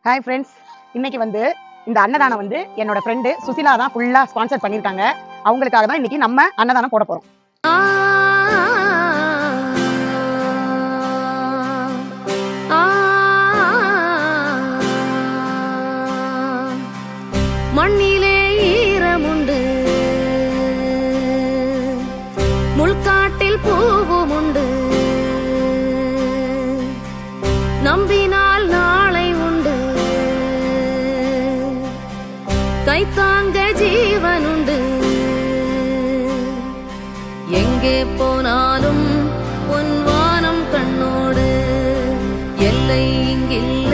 Hi friends, இன்னைக்கு இந்த அன்னதானம் என்னோட ஃப்ரெண்டு சுசிலா தான் ஃபுல்லா ஸ்பான்சர் பண்ணியிருக்காங்க. அவங்களுக்காக தான் இன்னைக்கு நம்ம அன்னதானம் போட போறோம். மண்ணிலே ஈரமுண்டு, முள்காட்டில் பூவும் உண்டு, நம்பினால் நாளை உண்டு, கைத்தாங்க ஜீவனுண்டு. எங்கே போனாலும் பொன்வானம் கண்ணோடு, எல்லை இங்கில்லை.